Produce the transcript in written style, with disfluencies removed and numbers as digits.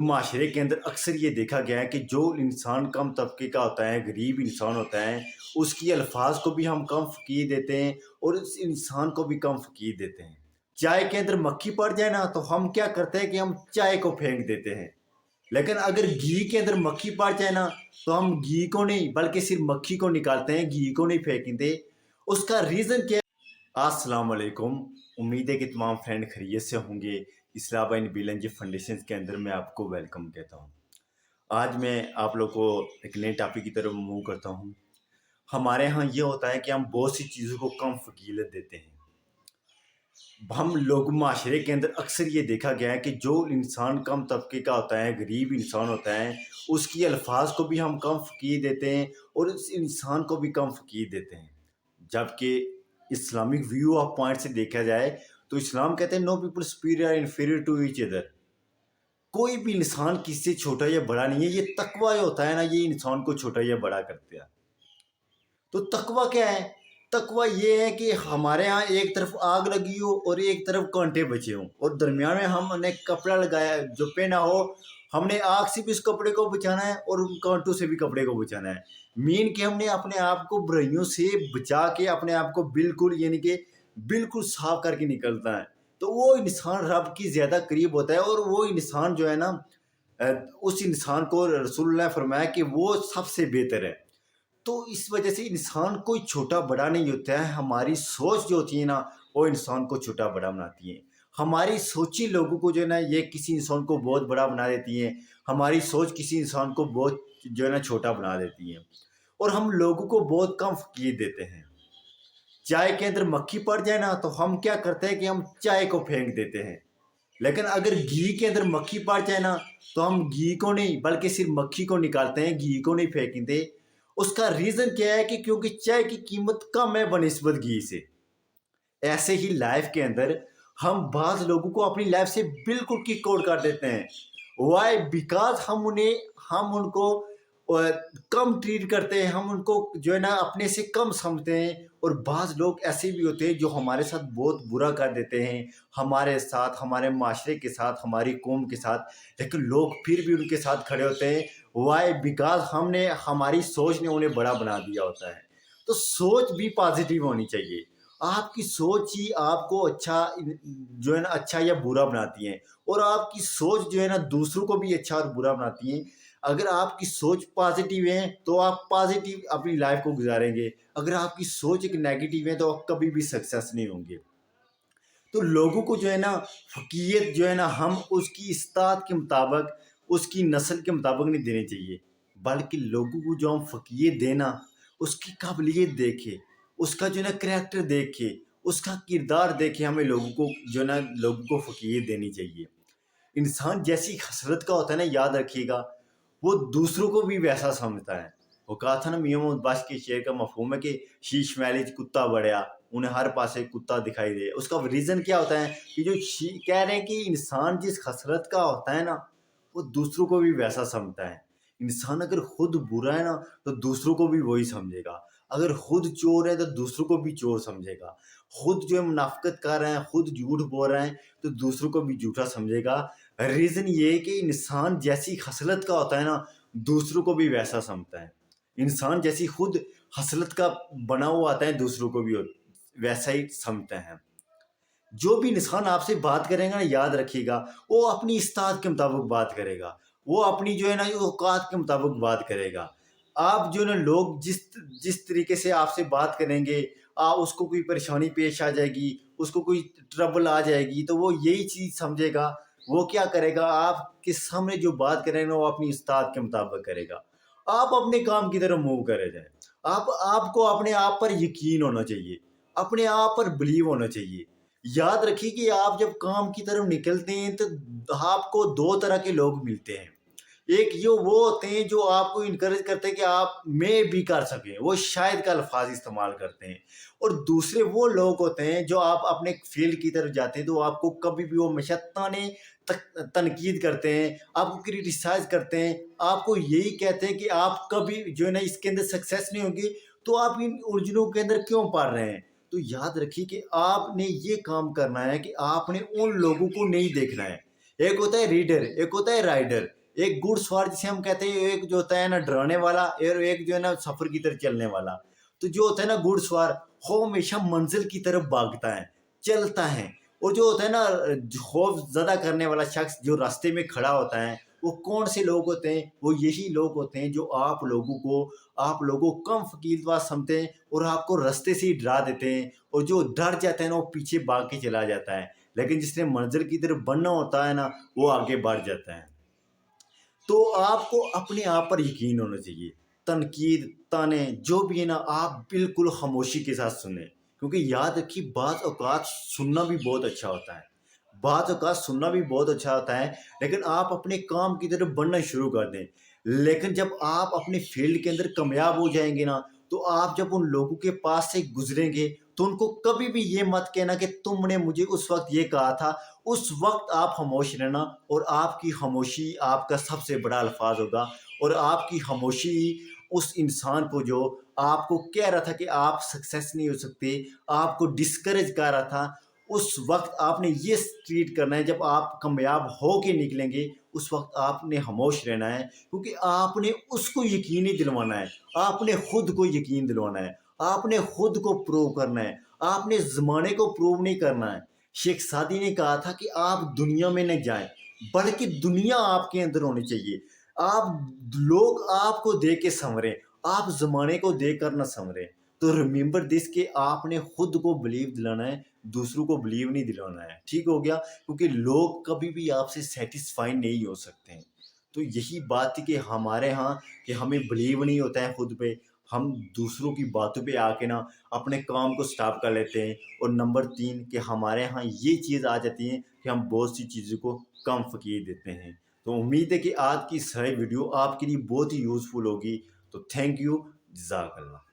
माशरे के अंदर अक्सर ये देखा गया है कि जो इंसान कम तबके का होता है, गरीब इंसान होता है, उसकी अल्फाज को भी हम कम फ़कीर देते हैं और उस इंसान को भी कम फ़कीर देते हैं। चाय के अंदर मक्खी पड़ जाए ना तो हम क्या करते हैं कि हम चाय को फेंक देते हैं। लेकिन अगर घी के अंदर मक्खी पड़ जाए ना तो हम घी को नहीं बल्कि सिर्फ मक्खी को निकालते हैं, घी को नहीं फेंकते। उसका रीज़न क्या है? अस्सलाम वालेकुम। उम्मीद है कि तमाम फ्रेंड खैरियत से होंगे। इस्लाम एंड बिलन फाउंडेशन के अंदर मैं आपको वेलकम कहता हूँ। आज मैं आप लोग को एक नए टॉपिक की तरफ मूव करता हूँ। हमारे यहाँ ये होता है कि हम बहुत सी चीज़ों को कम फ़कीलत देते हैं। हम लोग माशरे के अंदर अक्सर ये देखा गया है कि जो इंसान कम तबके का होता है, गरीब इंसान होता है, उसकी अल्फाज को भी हम कम फ़कीर देते हैं और उस इंसान को भी कम फ़कीर देते हैं। जबकि इस्लामिक व्यू ऑफ पॉइंट से देखा जाए तो इस्लाम कहते हैं no people superior inferior to each other. कोई भी इंसान किसी से छोटा या बड़ा नहीं है। ये तकवा होता है ना, ये इंसान को छोटा या बड़ा करते हैं। तो तकवा क्या है? तकवा ये है कि हमारे यहाँ एक तरफ आग लगी हो और एक तरफ कांटे बचे हों और दरमियान में हमने कपड़ा लगाया जो पहना हो। हमने आग से भी उस कपड़े को बचाना है और उन कांटों से भी कपड़े को बचाना है। मीन कि हमने अपने आप को बुराइयों से बचा के अपने आप को बिल्कुल यानी कि बिल्कुल साफ करके निकलता है। तो वो इंसान रब की ज़्यादा करीब होता है और वो इंसान जो है ना उस इंसान को रसूलुल्लाह ने फरमाया कि वो सबसे बेहतर है। तो इस वजह से इंसान कोई छोटा बड़ा नहीं होता है। हमारी सोच जो होती है ना वो इंसान को छोटा बड़ा बनाती है। हमारी सोच ही लोगों को जो है ना ये किसी इंसान को बहुत बड़ा बना देती है। हमारी सोच किसी इंसान को बहुत जो है ना छोटा बना देती है और हम लोगों को बहुत कम फ़कीर देते हैं। चाय के अंदर मक्खी पड़ जाए ना तो हम क्या करते हैं कि हम चाय को फेंक देते हैं। लेकिन अगर घी के अंदर मक्खी पड़ जाए ना तो हम घी को नहीं बल्कि सिर्फ मक्खी को निकालते हैं, घी को नहीं फेंकते। उसका रीज़न क्या है कि क्योंकि चाय की कीमत कम है बनिस्बत घी से। ऐसे ही लाइफ के अंदर हम बाज़ लोगों को अपनी लाइफ से बिल्कुल किक आउट कर देते हैं। व्हाई? बिकॉज़ हम उनको कम ट्रीट करते हैं, हम उनको जो है ना अपने से कम समझते हैं और बाज़ लोग ऐसे भी होते हैं जो हमारे साथ बहुत बुरा कर देते हैं, हमारे साथ, हमारे माशरे के साथ, हमारी कौम के साथ, लेकिन लोग फिर भी उनके साथ खड़े होते हैं। व्हाई? बिकॉज़ हमारी सोच ने उन्हें बड़ा बना दिया होता है। तो सोच भी पॉज़िटिव होनी चाहिए। आपकी सोच ही आपको जो है ना अच्छा या बुरा बनाती है और आपकी सोच जो है ना दूसरों को भी अच्छा और बुरा बनाती है। अगर आपकी सोच पॉजिटिव है तो आप पॉजिटिव अपनी लाइफ को गुजारेंगे। अगर आपकी सोच एक नेगेटिव है तो आप कभी भी सक्सेस नहीं होंगे। तो लोगों को जो है ना फ़कीयत जो है ना हम उसकी इस्तात के मुताबिक, उसकी नस्ल के मुताबिक नहीं देनी चाहिए, बल्कि लोगों को जो हम फ़कीयत देना, उसकी काबिलियत देखे, उसका जो है ना करैक्टर देखे, उसका किरदार देखे, हमें लोगों को जो है ना लोगों को फ़कीयत देनी चाहिए। इंसान जैसी हसरत का होता है ना, याद रखिएगा, वो दूसरों को भी वैसा समझता है। वो कहा था ना मियां मोहम्मद बख्श के शेर का मफहूम है कि शीश महली च कुत्ता बड़या, उन्हें हर पासे कुत्ता दिखाई दे। उसका रीज़न क्या होता है कि कह रहे हैं कि इंसान जिस हसरत का होता है ना, वो दूसरों को भी वैसा समझता है। इंसान अगर खुद बुरा है ना, तो दूसरों को भी वही समझेगा। अगर खुद चोर है, तो दूसरों को भी चोर समझेगा। खुद जो है मुनाफ़िक़त कर रहे हैं, खुद झूठ बोल रहे हैं, तो दूसरों को भी झूठा समझेगा। रीज़न ये है कि इंसान जैसी खसलत का होता है ना, दूसरों को भी वैसा समझता है। इंसान जैसी खुद हसलत का बना हुआ आता है, दूसरों को भी वैसा ही समझते हैं। जो भी इंसान आपसे बात करेगा ना, याद रखिएगा, वो अपनी इस्तात के मुताबिक बात करेगा। वो अपनी जो है ना औकात के मुताबिक बात करेगा। आप जो है ना लोग जिस जिस तरीके से आपसे बात करेंगे, उसको कोई परेशानी पेश आ जाएगी, उसको कोई ट्रबल आ जाएगी, तो वो यही चीज़ समझेगा। वो क्या करेगा, आपके सामने जो बात करेगा वो अपनी इस्तात के मुताबिक करेगा। आप अपने काम की तरफ मूव करे जाएँ। आपको अपने आप पर यकीन होना चाहिए, अपने आप पर बिलीव होना चाहिए। याद रखिए कि आप जब काम की तरफ निकलते हैं तो आपको 2 तरह के लोग मिलते हैं। एक ये वो होते हैं जो आपको इनकरेज करते हैं कि आप मैं भी कर सकें, वो शायद का अल्फाज इस्तेमाल करते हैं। और दूसरे वो लोग होते हैं जो आप अपने फील्ड की तरफ जाते हैं तो आपको कभी भी वो हमेशा ताने तनकीद करते हैं, आपको क्रिटिसाइज करते हैं, आपको यही कहते हैं कि आप कभी जो है ना इसके अंदर सक्सेस नहीं होगी, तो आप इन उलझनों के अंदर क्यों पड़ रहे हैं। तो याद रखिए कि आपने ये काम करना है कि आपने उन लोगों को नहीं देखना है। एक होता है रीडर, एक होता है राइडर। एक घुड़सवार जिसे हम कहते हैं, एक जो होता है ना डराने वाला, और एक जो है ना सफर की तरफ चलने वाला। तो जो होता है ना घुड़सवार, वो हमेशा मंजिल की तरफ भागता है, चलता है। और जो होता है ना खौफ ज़्यादा करने वाला शख्स जो रास्ते में खड़ा होता है, वो कौन से लोग होते हैं? वो यही लोग होते हैं जो आप लोगों को कम फ़कीर समझते हैं और आपको रास्ते से ही डरा देते हैं, और जो डर जाता है ना वो पीछे भाग के चला जाता है। लेकिन जिसने मंज़िल की तरफ बढ़ना होता है ना, वो आगे बढ़ जाता है। तो आपको अपने आप पर यकीन होना चाहिए। तनकीद, ताने जो भी है ना, आप बिल्कुल खामोशी के साथ सुनें। क्योंकि याद रखिए, बाज़ औक़ात सुनना भी बहुत अच्छा होता है। बाज़ औक़ात सुनना भी बहुत अच्छा होता है, लेकिन आप अपने काम की तरफ बढ़ना शुरू कर दें। लेकिन जब आप अपने फ़ील्ड के अंदर कामयाब हो जाएँगे ना, तो आप जब उन लोगों के पास से गुज़रेंगे, तो उनको कभी भी ये मत कहना कि तुमने मुझे उस वक़्त ये कहा था। उस वक़्त आप खामोश रहना, और आपकी खामोशी आपका सबसे बड़ा अल्फ़ाज़ होगा। और आपकी खामोशी उस इंसान को जो आपको कह रहा था कि आप सक्सेस नहीं हो सकते, आपको डिस्करेज कर रहा था, उस वक़्त आपने ये ट्रीट करना है। जब आप कामयाब हो के निकलेंगे, उस वक़्त आपने खामोश रहना है, क्योंकि आपने उसको यकीन ही दिलवाना है। आपने खुद को यकीन दिलवाना है। आपने खुद को प्रूव करना है। आपने ज़माने को प्रूव नहीं करना है। शेख सादी ने कहा था कि आप दुनिया में न जाएँ, बल्कि दुनिया आपके अंदर होनी चाहिए। लोग आपको देख के सँवरें, आप ज़माने को देखकर ना सँवरें। तो रिमेंबर दिस कि आपने खुद को बिलीव दिलाना है, दूसरों को बिलीव नहीं दिलाना है। ठीक हो गया? क्योंकि लोग कभी भी आपसे सैटिस्फाई नहीं हो सकते हैं। तो यही बात थी कि हमारे यहाँ कि हमें बिलीव नहीं होता है खुद पे, हम दूसरों की बातों पे आके ना अपने काम को स्टॉप कर लेते हैं। और नंबर 3 कि हमारे यहाँ ये चीज़ आ जाती है कि हम बहुत सी चीज़ों को कम फ़कीर देते हैं। तो उम्मीद है कि आज की सारी वीडियो आपके लिए बहुत ही यूज़फुल होगी। तो थैंक यू, जज़ाकल्लाह।